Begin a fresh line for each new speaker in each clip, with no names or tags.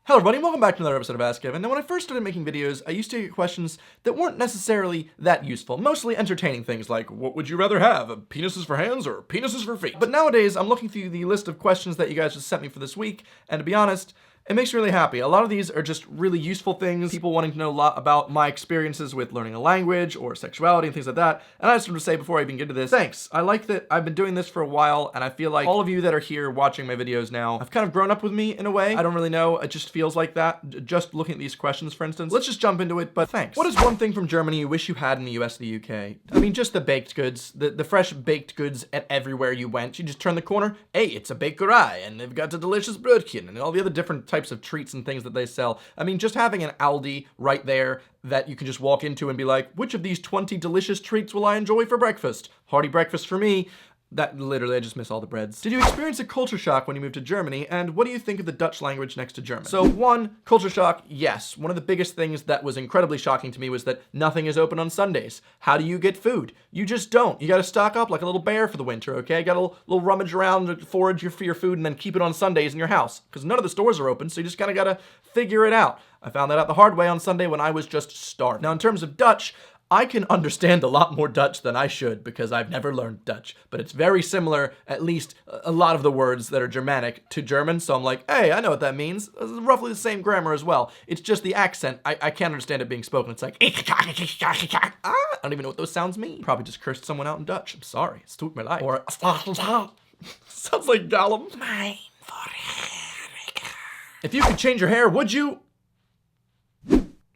Hello everybody, and welcome back to another episode of Ask Kevin. Now when I first started making videos, I used to get questions that weren't necessarily that useful, mostly entertaining things like, what would you rather have, penises for hands or penises for feet? But nowadays, I'm looking through the list of questions that you guys just sent me for this week, and to be honest, it makes me really happy. A lot of these are just really useful things, people wanting to know a lot about my experiences with learning a language or sexuality and things like that. And I just want to say before I even get to this, thanks. I like that I've been doing this for a while, and I feel like all of you that are here watching my videos now have kind of grown up with me in a way. I don't really know, it just feels like that. Just looking at these questions, for instance. Let's just jump into it, but thanks. What is one thing from Germany you wish you had in the US or the UK? I mean, just the baked goods, the fresh baked goods at everywhere you went. You just turn the corner, hey, it's a bakery, and they've got a delicious brötchen, and all the other different types of treats and things that they sell. I mean, just having an Aldi right there that you can just walk into and be like, which of these 20 delicious treats will I enjoy for breakfast? Hearty breakfast for me. That literally, I just miss all the breads. Did you experience a culture shock when you moved to Germany? And what do you think of the Dutch language next to German? So one, culture shock, yes. One of the biggest things that was incredibly shocking to me was that nothing is open on Sundays. How do you get food? You just don't. You gotta stock up like a little bear for the winter, okay? You gotta little rummage around, forage for your food, and then keep it on Sundays in your house. Because none of the stores are open, so you just kinda gotta figure it out. I found that out the hard way on Sunday when I was just starved. Now in terms of Dutch, I can understand a lot more Dutch than I should because I've never learned Dutch, but it's very similar, at least a lot of the words that are Germanic to German, so I'm like, hey, I know what that means. It's roughly the same grammar as well. It's just the accent. I can't understand it being spoken. It's like, I don't even know what those sounds mean. Probably just cursed someone out in Dutch. I'm sorry. It's tut mir leid. Or, sounds like Gollum. If you could change your hair, would you?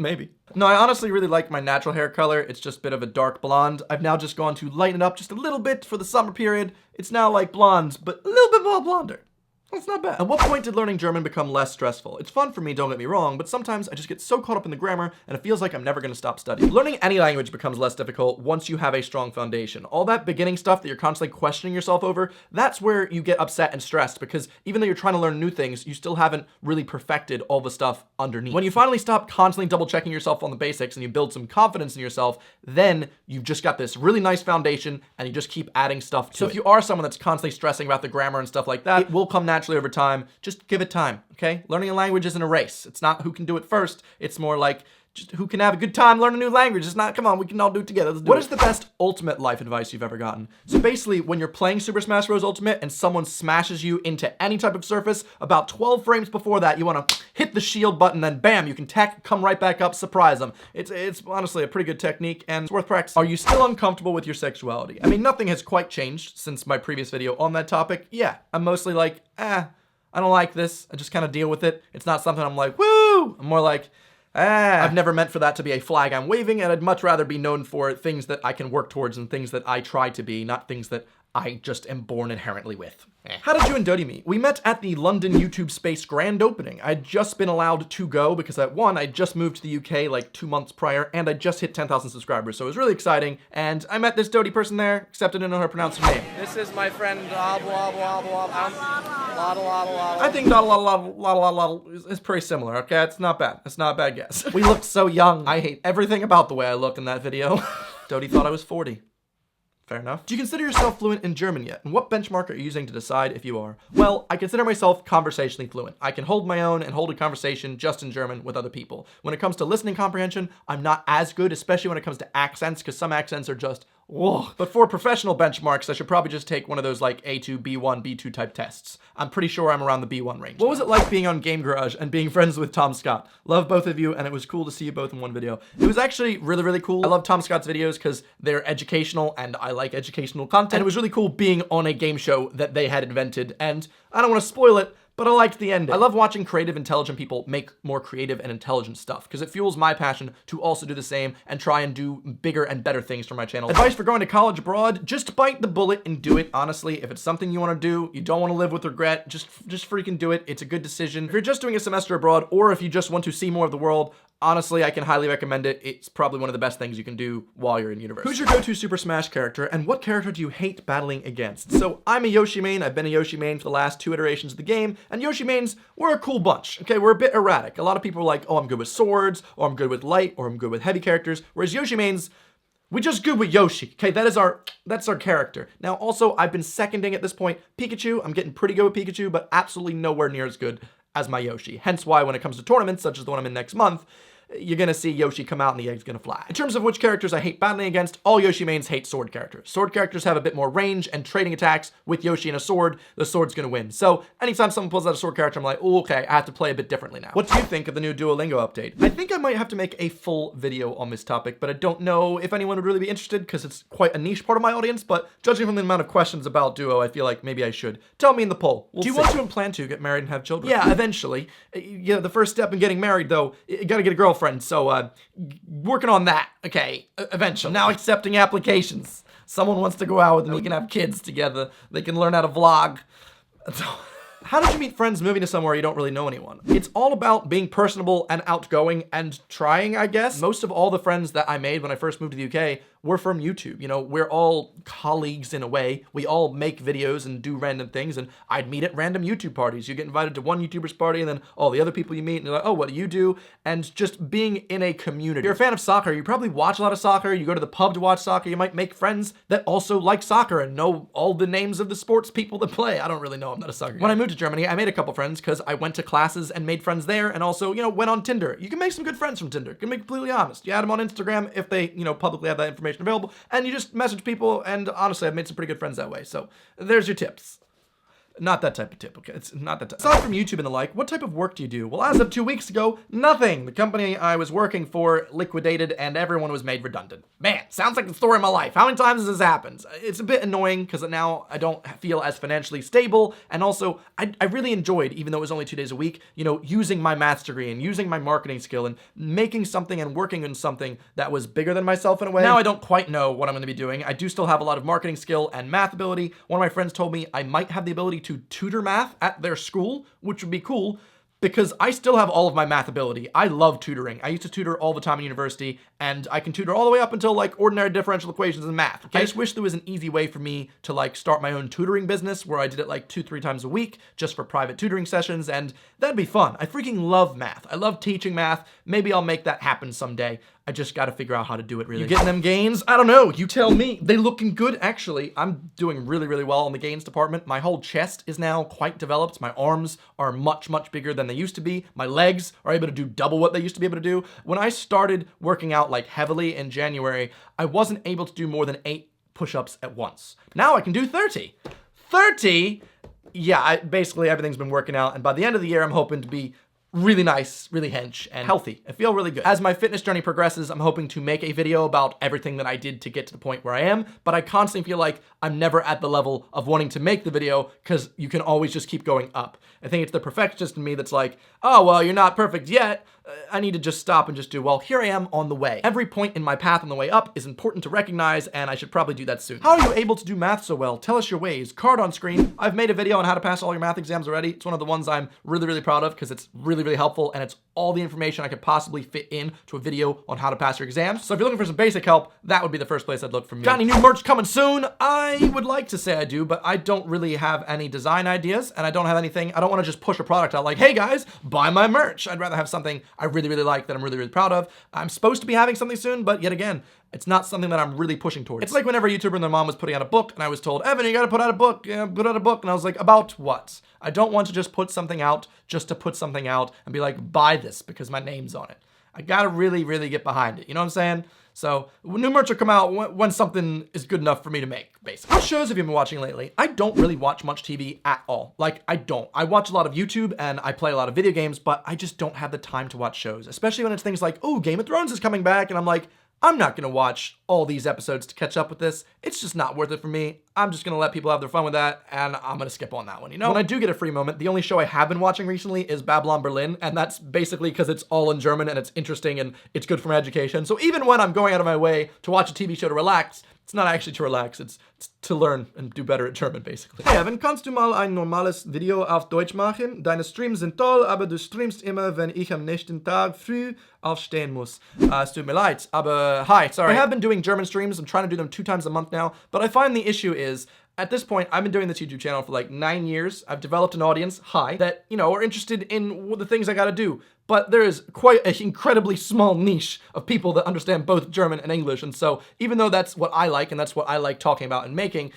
Maybe. No, I honestly really like my natural hair color. It's just a bit of a dark blonde. I've now just gone to lighten it up just a little bit for the summer period. It's now like blonde, but a little bit more blonder. That's not bad. At what point did learning German become less stressful? It's fun for me, don't get me wrong, but sometimes I just get so caught up in the grammar and it feels like I'm never gonna stop studying. Learning any language becomes less difficult once you have a strong foundation. All that beginning stuff that you're constantly questioning yourself over, that's where you get upset and stressed because even though you're trying to learn new things, you still haven't really perfected all the stuff underneath. When you finally stop constantly double checking yourself on the basics and you build some confidence in yourself, then you've just got this really nice foundation and you just keep adding stuff to it. So if you are someone that's constantly stressing about the grammar and stuff like that, it will come naturally over time. Just give it time, okay? Learning a language isn't a race. It's not who can do it first. It's more like just who can have a good time learning a new language. It's not, come on, we can all do it together. What is the best ultimate life advice you've ever gotten? So basically, when you're playing Super Smash Bros. Ultimate and someone smashes you into any type of surface, about 12 frames before that, you want to hit the shield button, then bam, you can come right back up, surprise them. It's honestly a pretty good technique, and it's worth practice. Are you still uncomfortable with your sexuality? I mean, nothing has quite changed since my previous video on that topic. Yeah, I'm mostly like, I don't like this. I just kind of deal with it. It's not something I'm like, woo! I'm more like, I've never meant for that to be a flag I'm waving, and I'd much rather be known for things that I can work towards and things that I try to be, not things that I just am born inherently with. How did you and Dodie meet? We met at the London YouTube Space grand opening. I'd just been allowed to go because at one, I just moved to the UK like 2 months prior, and I just hit 10,000 subscribers, so it was really exciting. And I met this Dodie person there, except I didn't know how to pronounce her name. This is my friend, I think is pretty similar, okay? It's not bad. It's not a bad guess. We looked so young. I hate everything about the way I look in that video. Dodie thought I was 40. Fair enough. Do you consider yourself fluent in German yet? And what benchmark are you using to decide if you are? Well, I consider myself conversationally fluent. I can hold my own and hold a conversation just in German with other people. When it comes to listening comprehension, I'm not as good, especially when it comes to accents, because some accents are just, whoa. But for professional benchmarks, I should probably just take one of those like A2, B1, B2 type tests. I'm pretty sure I'm around the B1 range. What was it like being on Game Garage and being friends with Tom Scott? Love both of you, and it was cool to see you both in one video. It was actually really, really cool. I love Tom Scott's videos because they're educational and I like educational content. And it was really cool being on a game show that they had invented, and I don't want to spoil it, but I liked the ending. I love watching creative, intelligent people make more creative and intelligent stuff because it fuels my passion to also do the same and try and do bigger and better things for my channel. Advice for going to college abroad, just bite the bullet and do it. Honestly, if it's something you want to do, you don't want to live with regret, just freaking do it. It's a good decision. If you're just doing a semester abroad or if you just want to see more of the world, honestly, I can highly recommend it. It's probably one of the best things you can do while you're in university. Who's your go-to Super Smash character, and what character do you hate battling against? So I'm a Yoshi main. I've been a Yoshi main for the last 2 iterations of the game, and Yoshi mains, we're a cool bunch, okay? We're a bit erratic. A lot of people are like, oh, I'm good with swords, or I'm good with light, or I'm good with heavy characters, whereas Yoshi mains, we're just good with Yoshi, okay? That's our character. Now, also, I've been seconding at this point Pikachu. I'm getting pretty good with Pikachu, but absolutely nowhere near as good as my Yoshi. Hence why when it comes to tournaments, such as the one I'm in next month, you're gonna see Yoshi come out and the egg's gonna fly. In terms of which characters I hate battling against, all Yoshi mains hate sword characters. Sword characters have a bit more range and trading attacks. With Yoshi and a sword, the sword's gonna win. So anytime someone pulls out a sword character, I'm like, oh, okay, I have to play a bit differently now. What do you think of the new Duolingo update? I think I might have to make a full video on this topic, but I don't know if anyone would really be interested because it's quite a niche part of my audience, but judging from the amount of questions about Duo, I feel like maybe I should. Tell me in the poll. Do you want to and plan to get married and have children? Yeah, eventually. Yeah, the first step in getting married, though, you gotta get a girlfriend, so, working on that, okay, eventually. Now accepting applications. Someone wants to go out with me, we can have kids together, they can learn how to vlog. How did you meet friends moving to somewhere you don't really know anyone? It's all about being personable and outgoing and trying, I guess. Most of all the friends that I made when I first moved to the UK were from YouTube. You know, we're all colleagues in a way. We all make videos and do random things, and I'd meet at random YouTube parties. You get invited to one YouTuber's party, and then all the other people you meet, and you're like, oh, what do you do? And just being in a community. If you're a fan of soccer, you probably watch a lot of soccer, you go to the pub to watch soccer, you might make friends that also like soccer and know all the names of the sports people that play. I don't really know, I'm not a soccer guy. When I moved to Germany, I made a couple friends because I went to classes and made friends there, and also, you know, went on Tinder. You can make some good friends from Tinder, can be completely honest. You add them on Instagram if they, you know, publicly have that information available, and you just message people, and honestly, I've made some pretty good friends that way. So there's your tips. Not that type of tip, okay? It's not that type. Aside from YouTube and the like, what type of work do you do? Well, as of 2 weeks ago, nothing. The company I was working for liquidated and everyone was made redundant. Man, sounds like the story of my life. How many times has this happened? It's a bit annoying because now I don't feel as financially stable, and also I really enjoyed, even though it was only 2 days a week, you know, using my maths degree and using my marketing skill and making something and working on something that was bigger than myself in a way. Now I don't quite know what I'm gonna be doing. I do still have a lot of marketing skill and math ability. One of my friends told me I might have the ability to tutor math at their school, which would be cool because I still have all of my math ability. I love tutoring. I used to tutor all the time in university, and I can tutor all the way up until like ordinary differential equations in math. Okay? I just wish there was an easy way for me to like start my own tutoring business where I did it like 2-3 times a week just for private tutoring sessions, and that'd be fun. I freaking love math. I love teaching math. Maybe I'll make that happen someday. I just gotta figure out how to do it really. You getting them gains? I don't know, you tell me. They looking good, actually. I'm doing really, really well in the gains department. My whole chest is now quite developed. My arms are much, much bigger than they used to be. My legs are able to do double what they used to be able to do. When I started working out like heavily in January, I wasn't able to do more than 8 push-ups at once. Now I can do 30. 30? Yeah, basically everything's been working out, and by the end of the year, I'm hoping to be really nice, really hench, and healthy. I feel really good. As my fitness journey progresses, I'm hoping to make a video about everything that I did to get to the point where I am, but I constantly feel like I'm never at the level of wanting to make the video because you can always just keep going up. I think it's the perfectionist in me that's like, oh, well, you're not perfect yet. I need to just stop and just do, well, here I am on the way. Every point in my path on the way up is important to recognize, and I should probably do that soon. How are you able to do math so well? Tell us your ways. Card on screen. I've made a video on how to pass all your math exams already. It's one of the ones I'm really, really proud of because it's really, really helpful, and it's all the information I could possibly fit into a video on how to pass your exams. So if you're looking for some basic help, that would be the first place I'd look for me. Got any new merch coming soon? I would like to say I do, but I don't really have any design ideas, and I don't have anything. I don't want to just push a product out like, hey guys, buy my merch. I'd rather have something I really, really like that I'm really, really proud of. I'm supposed to be having something soon, but yet again, it's not something that I'm really pushing towards. It's like whenever a YouTuber and their mom was putting out a book, and I was told, Evan, you gotta put out a book, put out a book. And I was like, about what? I don't want to just put something out just to put something out and be like, buy this because my name's on it. I gotta really, really get behind it. You know what I'm saying? So new merch will come out when something is good enough for me to make, basically. What shows have you been watching lately? I don't really watch much TV at all. Like, I don't. I watch a lot of YouTube and I play a lot of video games, but I just don't have the time to watch shows, especially when it's things like, oh, Game of Thrones is coming back, and I'm like, I'm not gonna watch all these episodes to catch up with this. It's just not worth it for me. I'm just gonna let people have their fun with that, and I'm gonna skip on that one, you know? When I do get a free moment, the only show I have been watching recently is Babylon Berlin, and that's basically because it's all in German and it's interesting and it's good for my education. So even when I'm going out of my way to watch a TV show to relax, it's not actually to relax, it's to learn and do better at German, basically. Hey Evan, kannst du mal ein normales Video auf Deutsch machen? Deine Streams sind toll, aber du streamst immer, wenn ich am nächsten Tag früh aufstehen muss. Es tut mir leid, aber hi, sorry. I have been doing German streams. I'm trying to do them 2 times a month now, but I find the issue is, at this point, I've been doing this YouTube channel for like 9 years. I've developed an audience, that, you know, are interested in the things I gotta do. But there is quite an incredibly small niche of people that understand both German and English. And so even though that's what I like and that's what I like talking about and making,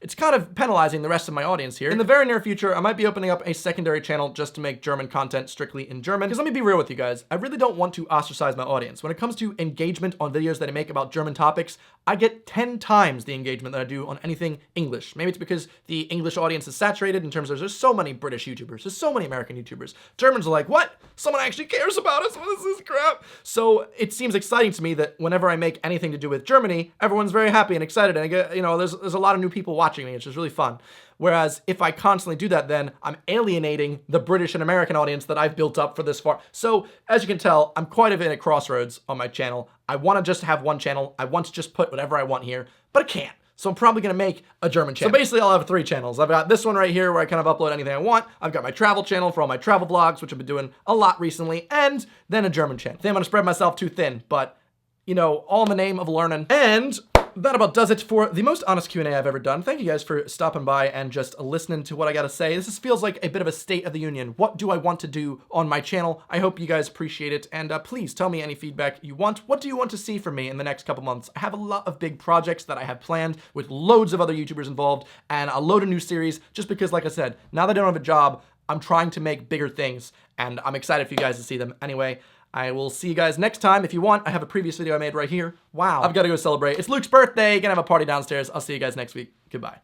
it's kind of penalizing the rest of my audience here. In the very near future, I might be opening up a secondary channel just to make German content strictly in German. Because let me be real with you guys, I really don't want to ostracize my audience. When it comes to engagement on videos that I make about German topics, I get 10 times the engagement that I do on anything English. Maybe it's because the English audience is saturated in terms of there's so many British YouTubers, there's so many American YouTubers. Germans are like, what? Someone actually cares about us? What is this crap? So it seems exciting to me that whenever I make anything to do with Germany, everyone's very happy and excited, and I get, there's a lot of new people watching me, which is really fun. Whereas if I constantly do that, then I'm alienating the British and American audience that I've built up for this far. So as you can tell, I'm quite a bit at crossroads on my channel. I want to just have one channel. I want to just put whatever I want here, but I can't. So I'm probably gonna make a German channel. So basically I'll have 3 channels. I've got this one right here where I kind of upload anything I want. I've got my travel channel for all my travel vlogs, which I've been doing a lot recently, and then a German channel. I think I'm gonna spread myself too thin, but all in the name of learning. And that about does it for the most honest Q&A I've ever done. Thank you guys for stopping by and just listening to what I gotta say. This feels like a bit of a state of the union. What do I want to do on my channel? I hope you guys appreciate it, and please tell me any feedback you want. What do you want to see from me in the next couple months? I have a lot of big projects that I have planned with loads of other YouTubers involved and a load of new series, just because, like I said, now that I don't have a job, I'm trying to make bigger things, and I'm excited for you guys to see them. Anyway, I will see you guys next time. If you want, I have a previous video I made right here. Wow. I've got to go celebrate. It's Luke's birthday. Gonna have a party downstairs. I'll see you guys next week. Goodbye.